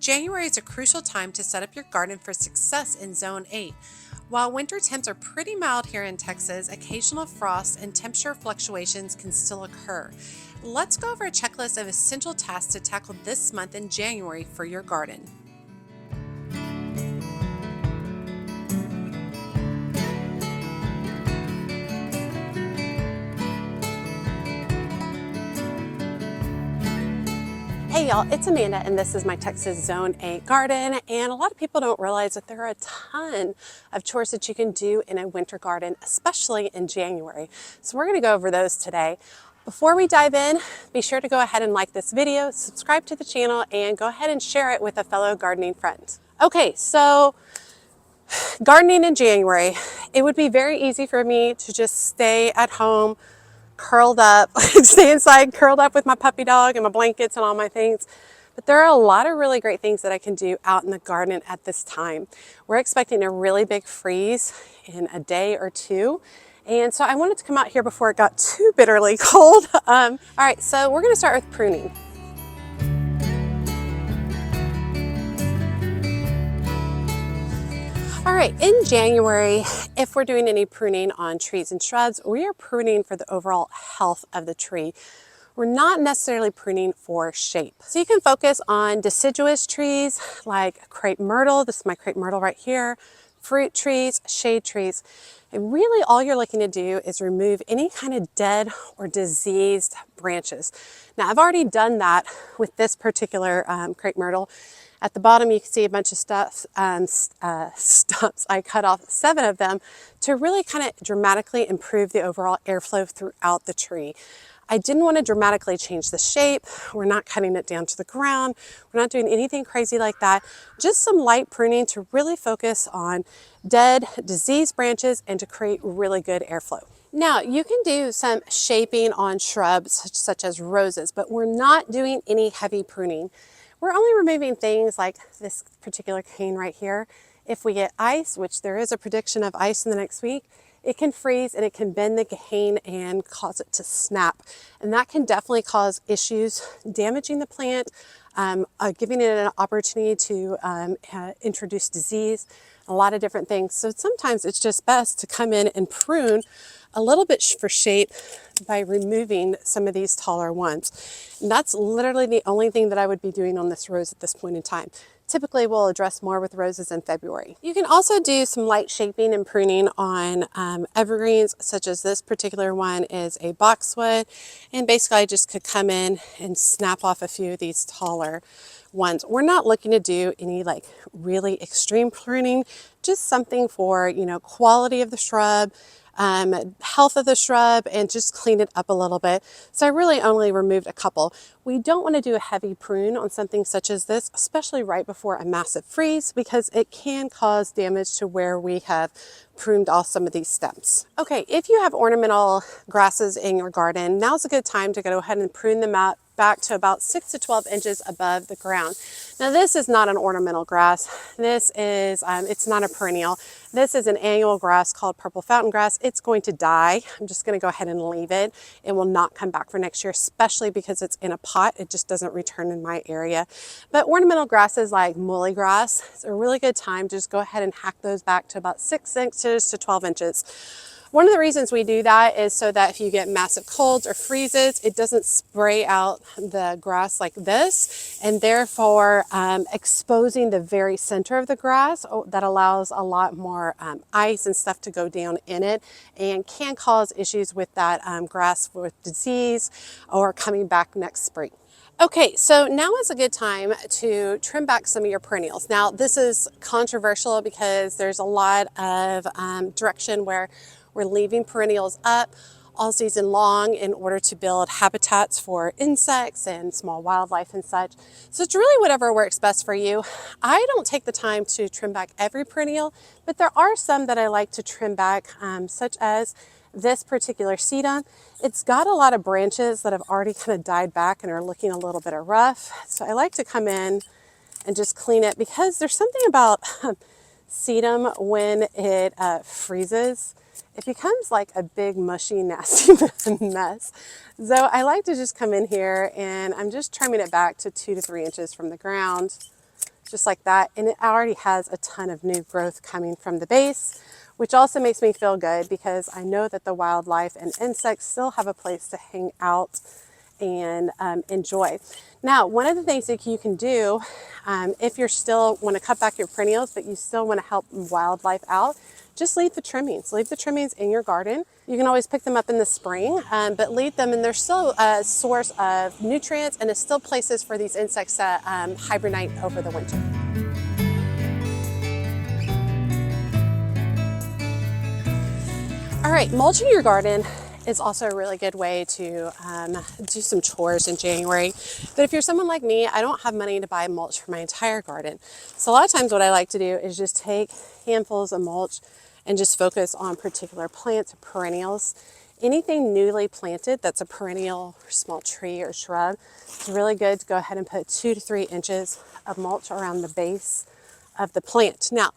January is a crucial time to set up your garden for success in Zone 8. While winter temps are pretty mild here in Texas, occasional frost and temperature fluctuations can still occur. Let's go over a checklist of essential tasks to tackle this month in January for your garden. Hey y'all, it's Amanda and this is my Texas Zone 8 garden, and a lot of people don't realize that there are a ton of chores that you can do in a winter garden, especially in January. So we're going to go over those today. Before we dive in, be sure to go ahead and like this video, subscribe to the channel, and go ahead and share it with a fellow gardening friend. Okay, so gardening in January, it would be very easy for me to just stay at home curled up, stay inside curled up with my puppy dog and my blankets and all my things. But there are a lot of really great things that I can do out in the garden at this time. We're expecting a really big freeze in a day or two. And so I wanted to come out here before it got too bitterly cold. All right, so we're gonna start with pruning. All right, in January, if we're doing any pruning on trees and shrubs, we are pruning for the overall health of the tree. We're not necessarily pruning for shape. So you can focus on deciduous trees like crepe myrtle. This is my crepe myrtle right here. Fruit trees, shade trees. And really all you're looking to do is remove any kind of dead or diseased branches. Now I've already done that with this particular crepe myrtle. At the bottom, you can see a bunch of stumps. I cut off 7 of them to really kind of dramatically improve the overall airflow throughout the tree. I didn't want to dramatically change the shape. We're not cutting it down to the ground. We're not doing anything crazy like that. Just some light pruning to really focus on dead, diseased branches and to create really good airflow. Now, you can do some shaping on shrubs such as roses, but we're not doing any heavy pruning. We're only removing things like this particular cane right here. If we get ice, which there is a prediction of ice in the next week, it can freeze and it can bend the cane and cause it to snap. And that can definitely cause issues, damaging the plant, giving it an opportunity to introduce disease, a lot of different things. So sometimes it's just best to come in and prune a little bit for shape by removing some of these taller ones. And that's literally the only thing that I would be doing on this rose at this point in time. Typically we'll address more with roses in February. You can also do some light shaping and pruning on evergreens, such as this particular one is a boxwood. And basically I just could come in and snap off a few of these taller ones. We're not looking to do any like really extreme pruning, just something for, you know, quality of the shrub, health of the shrub, and just clean it up a little bit. So I really only removed a couple. We don't want to do a heavy prune on something such as this, especially right before a massive freeze, because it can cause damage to where we have pruned off some of these stems. Okay, if you have ornamental grasses in your garden, now's a good time to go ahead and prune them out back to about 6 to 12 inches above the ground. Now this is not an ornamental grass. This is, it's not a perennial. This is an annual grass called purple fountain grass. It's going to die. I'm just going to go ahead and leave it. It will not come back for next year, especially because it's in a pot. It just doesn't return in my area. But ornamental grasses like muley grass, it's a really good time to just go ahead and hack those back to about 6 inches to 12 inches. One of the reasons we do that is so that if you get massive colds or freezes, it doesn't spray out the grass like this, and therefore exposing the very center of the grass. That allows a lot more ice and stuff to go down in it, and can cause issues with that grass with disease or coming back next spring. Okay, so now is a good time to trim back some of your perennials. Now, this is controversial because there's a lot of direction where we're leaving perennials up all season long in order to build habitats for insects and small wildlife and such. So it's really whatever works best for you. I don't take the time to trim back every perennial, but there are some that I like to trim back, such as this particular sedum. It's got a lot of branches that have already kind of died back and are looking a little bit rough. So I like to come in and just clean it, because there's something about sedum when it freezes. It becomes like a big mushy nasty mess. So I like to just come in here and I'm just trimming it back to 2 to 3 inches from the ground, just like that. And it already has a ton of new growth coming from the base, which also makes me feel good because I know that the wildlife and insects still have a place to hang out and enjoy. Now, one of the things that you can do if you're still want to cut back your perennials, but you still want to help wildlife out, just leave the trimmings. Leave the trimmings in your garden. You can always pick them up in the spring, but leave them, and they're still a source of nutrients, and it's still places for these insects to hibernate over the winter. All right, mulching your garden is also a really good way to do some chores in January. But if you're someone like me, I don't have money to buy mulch for my entire garden. So a lot of times what I like to do is just take handfuls of mulch and just focus on particular plants or perennials. Anything newly planted that's a perennial or small tree or shrub, it's really good to go ahead and put 2 to 3 inches of mulch around the base of the plant. Now,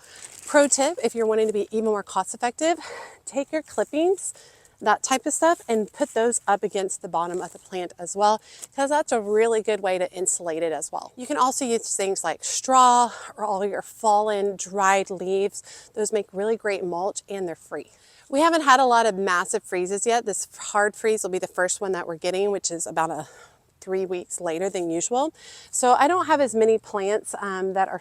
pro tip, if you're wanting to be even more cost effective, take your clippings, that type of stuff, and put those up against the bottom of the plant as well, because that's a really good way to insulate it as well. You can also use things like straw or all your fallen dried leaves. Those make really great mulch and they're free. We haven't had a lot of massive freezes yet. This hard freeze will be the first one that we're getting, which is about 3 weeks later than usual. So I don't have as many plants that are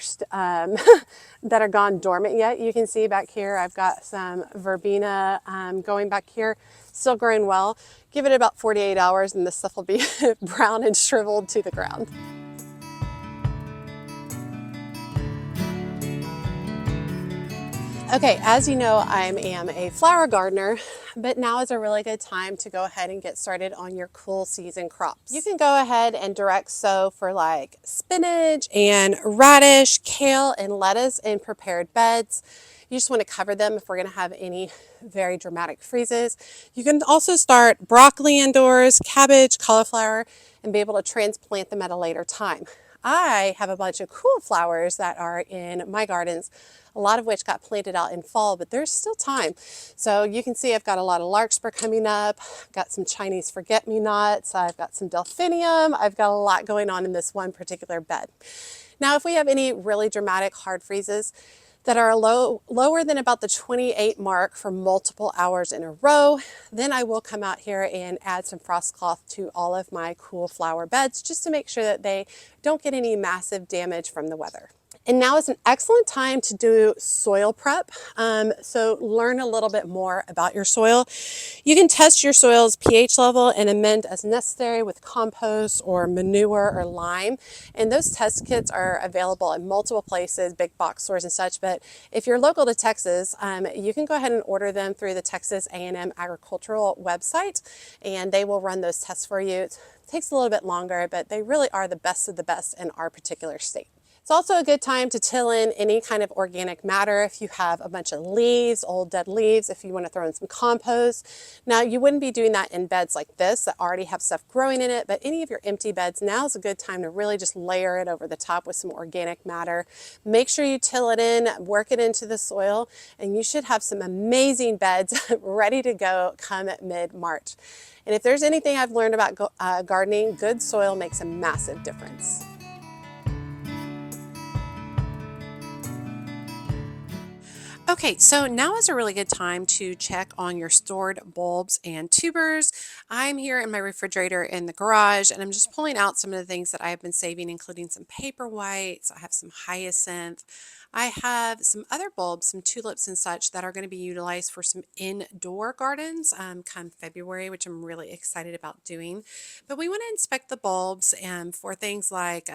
that are gone dormant yet. You can see back here, I've got some verbena going back here, still growing well. Give it about 48 hours and this stuff will be brown and shriveled to the ground. Okay, as you know, I am a flower gardener, but now is a really good time to go ahead and get started on your cool season crops. You can go ahead and direct sow for like spinach and radish, kale, and lettuce in prepared beds. You just want to cover them if we're going to have any very dramatic freezes. You can also start broccoli indoors, cabbage, cauliflower, and be able to transplant them at a later time. I have a bunch of cool flowers that are in my gardens, a lot of which got planted out in fall, but there's still time. So you can see I've got a lot of larkspur coming up, I've got some Chinese forget-me-nots, I've got some delphinium, I've got a lot going on in this one particular bed. Now, if we have any really dramatic hard freezes that are lower than about the 28 mark for multiple hours in a row, then I will come out here and add some frost cloth to all of my cool flower beds just to make sure that they don't get any massive damage from the weather. And now is an excellent time to do soil prep. So learn a little bit more about your soil. You can test your soil's pH level and amend as necessary with compost or manure or lime. And those test kits are available in multiple places, big box stores and such. But if you're local to Texas, you can go ahead and order them through the Texas A&M Agricultural website, and they will run those tests for you. It takes a little bit longer, but they really are the best of the best in our particular state. It's also a good time to till in any kind of organic matter if you have a bunch of leaves, old dead leaves, if you want to throw in some compost. Now, you wouldn't be doing that in beds like this that already have stuff growing in it, but any of your empty beds, now is a good time to really just layer it over the top with some organic matter. Make sure you till it in, work it into the soil, and you should have some amazing beds ready to go come mid-March. And if there's anything I've learned about gardening, good soil makes a massive difference. Okay, so now is a really good time to check on your stored bulbs and tubers. I'm here in my refrigerator in the garage, and I'm just pulling out some of the things that I've been saving, including some paper whites. I have some hyacinth. I have some other bulbs, some tulips and such that are going to be utilized for some indoor gardens come February, which I'm really excited about doing. But we want to inspect the bulbs for things like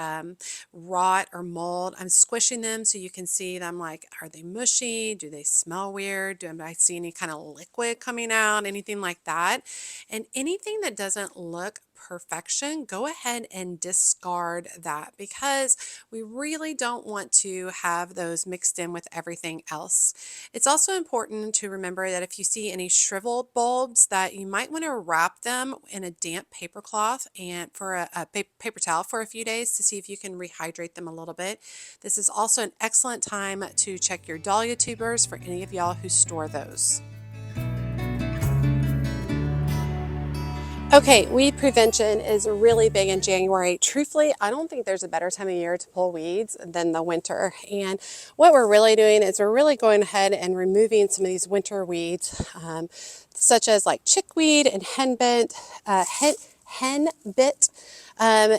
rot or mold. I'm squishing them so you can see them, like, are they mushy? Do they smell weird? Do I see any kind of liquid coming out? Anything like that? And anything that doesn't look perfection, go ahead and discard that, because we really don't want to have those mixed in with everything else. It's also important to remember that if you see any shriveled bulbs, that you might want to wrap them in a damp paper cloth and for a paper towel for a few days to see if you can rehydrate them a little bit. This is also an excellent time to check your dahlia tubers for any of y'all who store those. Okay, weed prevention is really big in January. Truthfully, I don't think there's a better time of year to pull weeds than the winter. And what we're really doing is we're really going ahead and removing some of these winter weeds, such as like chickweed and henbit,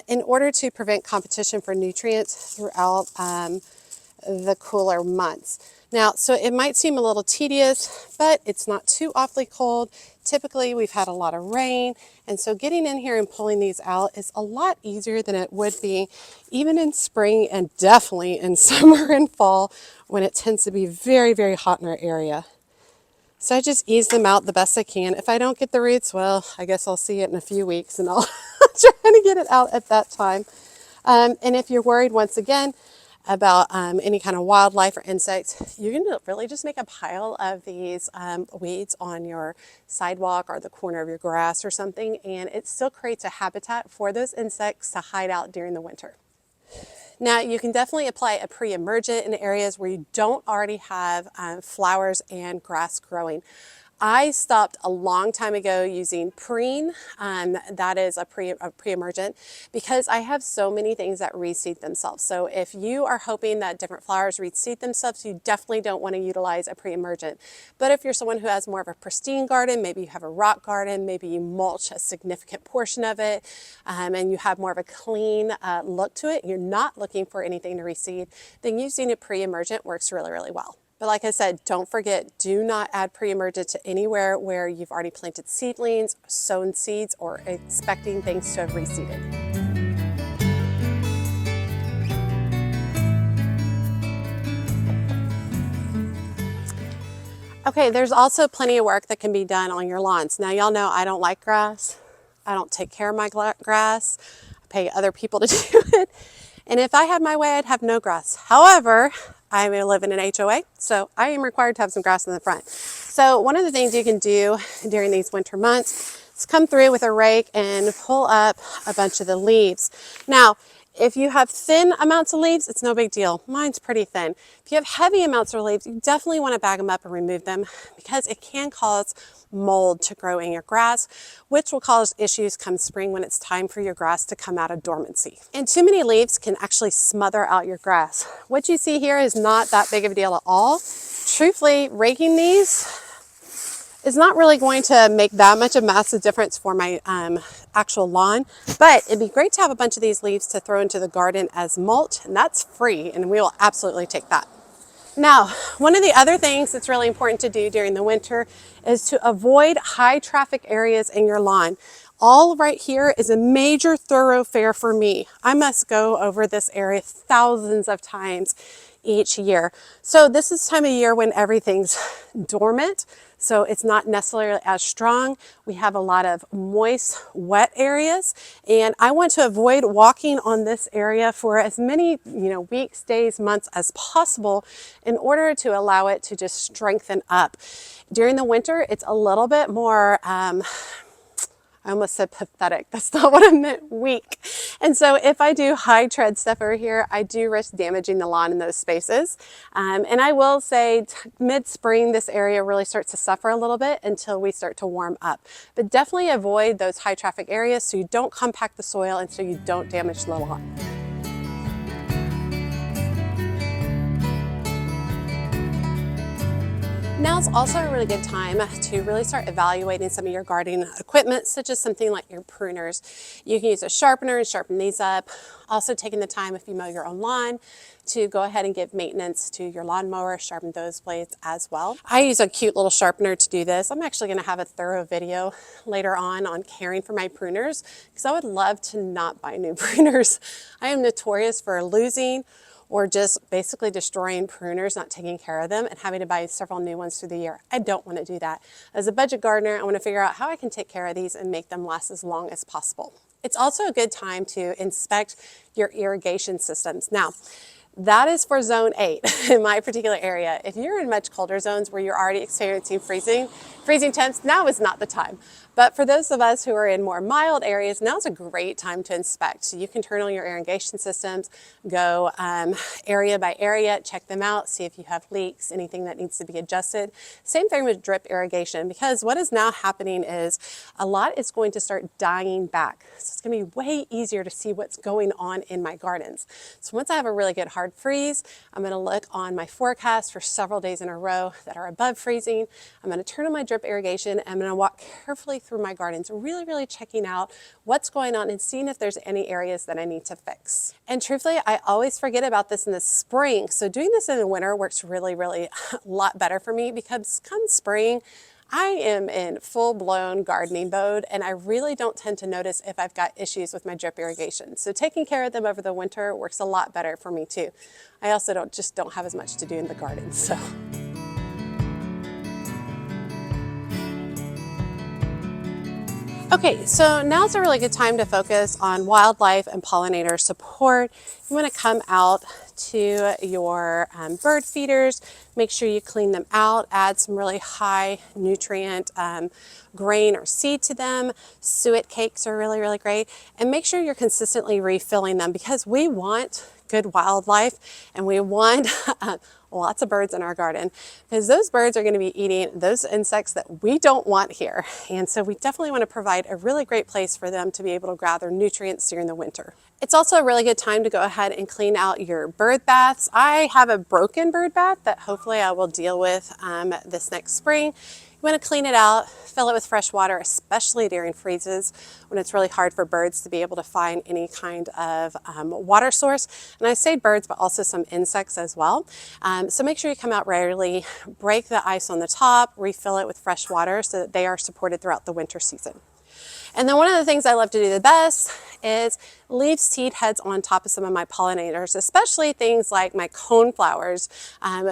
in order to prevent competition for nutrients throughout the cooler months. Now, so it might seem a little tedious, but it's not too awfully cold. Typically, we've had a lot of rain, and so getting in here and pulling these out is a lot easier than it would be even in spring and definitely in summer and fall when it tends to be very, very hot in our area. So I just ease them out the best I can. If I don't get the roots, well, I guess I'll see it in a few weeks and I'll try to get it out at that time. And if you're worried, once again, about any kind of wildlife or insects, you can really just make a pile of these weeds on your sidewalk or the corner of your grass or something, and it still creates a habitat for those insects to hide out during the winter. Now, you can definitely apply a pre-emergent in areas where you don't already have flowers and grass growing. I stopped a long time ago using Pruning, that is a pre-emergent, because I have so many things that reseed themselves. So if you are hoping that different flowers reseed themselves, you definitely don't want to utilize a pre-emergent. But if you're someone who has more of a pristine garden, maybe you have a rock garden, maybe you mulch a significant portion of it, and you have more of a clean look to it, you're not looking for anything to reseed, then using a pre-emergent works really, really well. But like I said, don't forget, do not add pre-emergent to anywhere where you've already planted seedlings, sown seeds, or expecting things to have reseeded. Okay, there's also plenty of work that can be done on your lawns. Now, y'all know I don't like grass. I don't take care of my grass. I pay other people to do it. And if I had my way, I'd have no grass. However, I live in an HOA, so I am required to have some grass in the front. So one of the things you can do during these winter months is come through with a rake and pull up a bunch of the leaves. Now, if you have thin amounts of leaves, it's no big deal. Mine's pretty thin. If you have heavy amounts of leaves, you definitely want to bag them up and remove them because it can cause mold to grow in your grass, which will cause issues come spring when it's time for your grass to come out of dormancy. And too many leaves can actually smother out your grass. What you see here is not that big of a deal at all. Truthfully, raking these is not really going to make that much of a massive difference for my actual lawn, but it'd be great to have a bunch of these leaves to throw into the garden as mulch, and that's free, and we will absolutely take that. Now, one of the other things that's really important to do during the winter is to avoid high traffic areas in your lawn. All right here is a major thoroughfare for me. I must go over this area thousands of times each year. So this is the time of year when everything's dormant, so it's not necessarily as strong. We have a lot of moist, wet areas, and I want to avoid walking on this area for as many weeks, days, months as possible in order to allow it to just strengthen up. During the winter, it's a little bit more I almost said pathetic. That's not what I meant, weak. And so if I do high tread stuff over here, I do risk damaging the lawn in those spaces. And I will say mid-spring, this area really starts to suffer a little bit until we start to warm up. But definitely avoid those high traffic areas so you don't compact the soil and so you don't damage the lawn. Now's also a really good time to really start evaluating some of your gardening equipment, such as something like your pruners. You can use a sharpener and sharpen these up. Also taking the time, if you mow your own lawn, to go ahead and give maintenance to your lawnmower, sharpen those blades as well. I use a cute little sharpener to do this. I'm actually going to have a thorough video later on caring for my pruners because I would love to not buy new pruners. I am notorious for losing or just basically destroying pruners, not taking care of them, and having to buy several new ones through the year. I don't want to do that. As a budget gardener, I want to figure out how I can take care of these and make them last as long as possible. It's also a good time to inspect your irrigation systems. Now, that is for zone 8 in my particular area. If you're in much colder zones where you're already experiencing freezing temps, now is not the time. But for those of us who are in more mild areas, now's a great time to inspect. So you can turn on your irrigation systems, go area by area, check them out, see if you have leaks, anything that needs to be adjusted. Same thing with drip irrigation, because what is now happening is a lot is going to start dying back. So it's going to be way easier to see what's going on in my gardens. So once I have a really good hard freeze, I'm going to look on my forecast for several days in a row that are above freezing. I'm going to turn on my drip irrigation and I'm going to walk carefully through my gardens, really checking out what's going on and seeing if there's any areas that I need to fix. And truthfully, I always forget about this in the spring. So doing this in the winter works really a lot better for me, because come spring, I am in full-blown gardening mode and I really don't tend to notice if I've got issues with my drip irrigation. So taking care of them over the winter works a lot better for me too. I also don't have as much to do in the garden, so. Okay, so now's a really good time to focus on wildlife and pollinator support. You want to come out to your bird feeders, make sure you clean them out, add some really high nutrient grain or seed to them. Suet cakes are really great, and make sure you're consistently refilling them, because we want good wildlife and we want lots of birds in our garden, because those birds are going to be eating those insects that we don't want here. And so we definitely want to provide a really great place for them to be able to gather nutrients during the winter. It's also a really good time to go ahead and clean out your bird baths. I have a broken bird bath that hopefully I will deal with this next spring. You want to clean it out, fill it with fresh water, especially during freezes when it's really hard for birds to be able to find any kind of water source. And I say birds, but also some insects as well. So make sure you come out regularly, break the ice on the top, refill it with fresh water so that they are supported throughout the winter season. And then one of the things I love to do the best is leave seed heads on top of some of my pollinators, especially things like my coneflowers.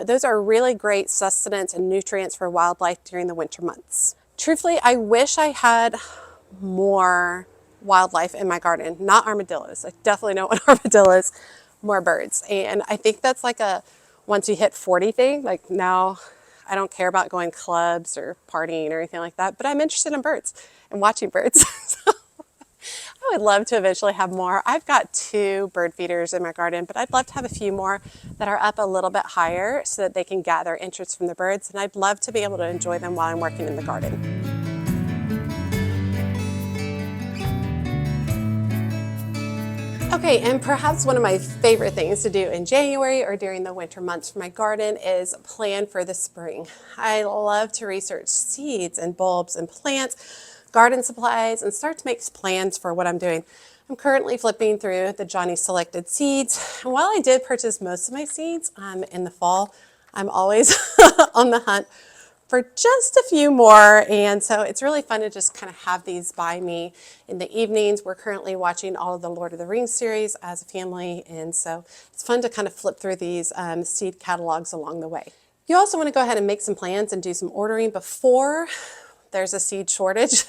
Those are really great sustenance and nutrients for wildlife during the winter months. Truthfully, I wish I had more wildlife in my garden, not armadillos. I definitely don't want armadillos, more birds. And I think that's like a once you hit 40 thing, like now I don't care about going clubs or partying or anything like that, but I'm interested in birds and watching birds. So I would love to eventually have more. I've got 2 bird feeders in my garden, but I'd love to have a few more that are up a little bit higher so that they can gather interest from the birds. And I'd love to be able to enjoy them while I'm working in the garden. Okay, and perhaps one of my favorite things to do in January or during the winter months for my garden is plan for the spring. I love to research seeds and bulbs and plants, garden supplies, and start to make plans for what I'm doing. I'm currently flipping through the Johnny Selected seeds. And while I did purchase most of my seeds in the fall, I'm always on the hunt for just a few more, and so it's really fun to just kind of have these by me in the evenings. We're currently watching all of the Lord of the Rings series as a family, and so it's fun to kind of flip through these seed catalogs along the way. You also want to go ahead and make some plans and do some ordering before there's a seed shortage.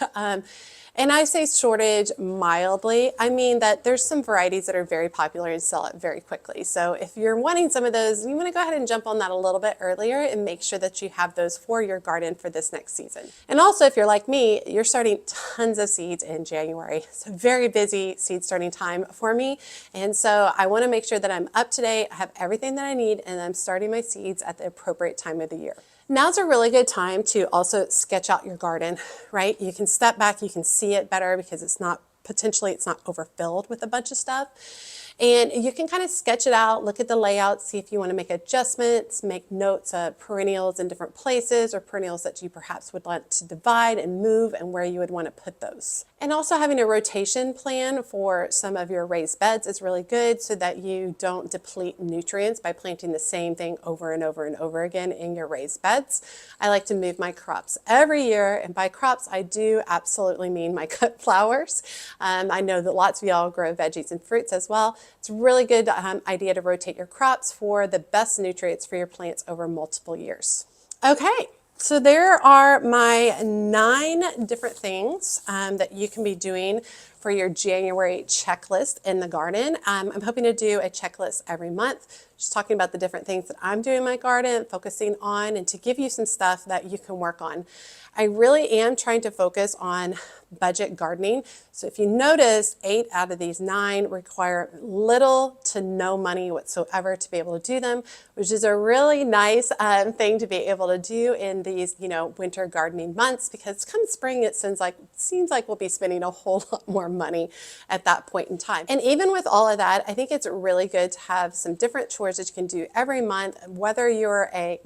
And I say shortage mildly. I mean that there's some varieties that are very popular and sell it very quickly. So if you're wanting some of those, you want to go ahead and jump on that a little bit earlier and make sure that you have those for your garden for this next season. And also, if you're like me, you're starting tons of seeds in January. It's a very busy seed starting time for me. And so I want to make sure that I'm up to date, I have everything that I need, and I'm starting my seeds at the appropriate time of the year. Now's a really good time to also sketch out your garden, right? You can step back, you can see it better because it's not overfilled with a bunch of stuff. And you can kind of sketch it out, look at the layout, see if you want to make adjustments, make notes of perennials in different places or perennials that you perhaps would want to divide and move and where you would want to put those. And also having a rotation plan for some of your raised beds is really good so that you don't deplete nutrients by planting the same thing over and over and over again in your raised beds. I like to move my crops every year, and by crops I do absolutely mean my cut flowers. I know that lots of y'all grow veggies and fruits as well. It's a really good idea to rotate your crops for the best nutrients for your plants over multiple years. Okay, so there are my 9 different things that you can be doing for your January checklist in the garden. I'm hoping to do a checklist every month, just talking about the different things that I'm doing in my garden, focusing on, and to give you some stuff that you can work on. I really am trying to focus on budget gardening. So if you notice, 8 out of these 9 require little to no money whatsoever to be able to do them, which is a really nice thing to be able to do in these, winter gardening months, because come spring, it seems like we'll be spending a whole lot more money at that point in time. And even with all of that, I think it's really good to have some different chores that you can do every month, whether you're a,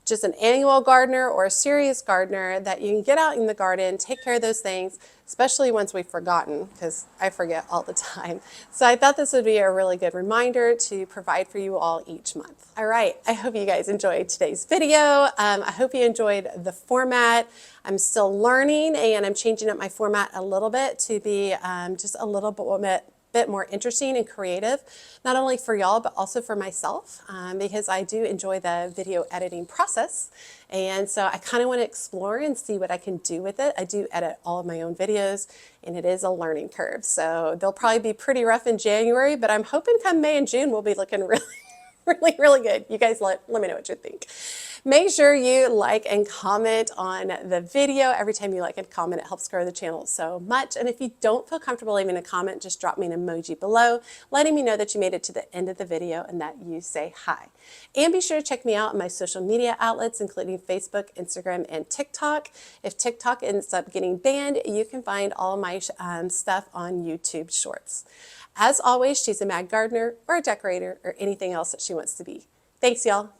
just an annual gardener or a serious gardener, that you can get out in the garden, take care of those things, especially once we've forgotten, because I forget all the time. So I thought this would be a really good reminder to provide for you all each month. All right, I hope you guys enjoyed today's video. I hope you enjoyed the format. I'm still learning, and I'm changing up my format a little bit to be just a little bit more interesting and creative, not only for y'all, but also for myself, because I do enjoy the video editing process. And so I kind of want to explore and see what I can do with it. I do edit all of my own videos, and it is a learning curve. So they'll probably be pretty rough in January, but I'm hoping come May and June we'll be looking really good. You guys let me know what you think. Make sure you like and comment on the video. Every time you like and comment, it helps grow the channel so much. And if you don't feel comfortable leaving a comment, just drop me an emoji below, letting me know that you made it to the end of the video and that you say hi. And be sure to check me out on my social media outlets, including Facebook, Instagram, and TikTok. If TikTok ends up getting banned, you can find all of my stuff on YouTube Shorts. As always, she's a mad gardener or a decorator or anything else that she wants to be. Thanks, y'all.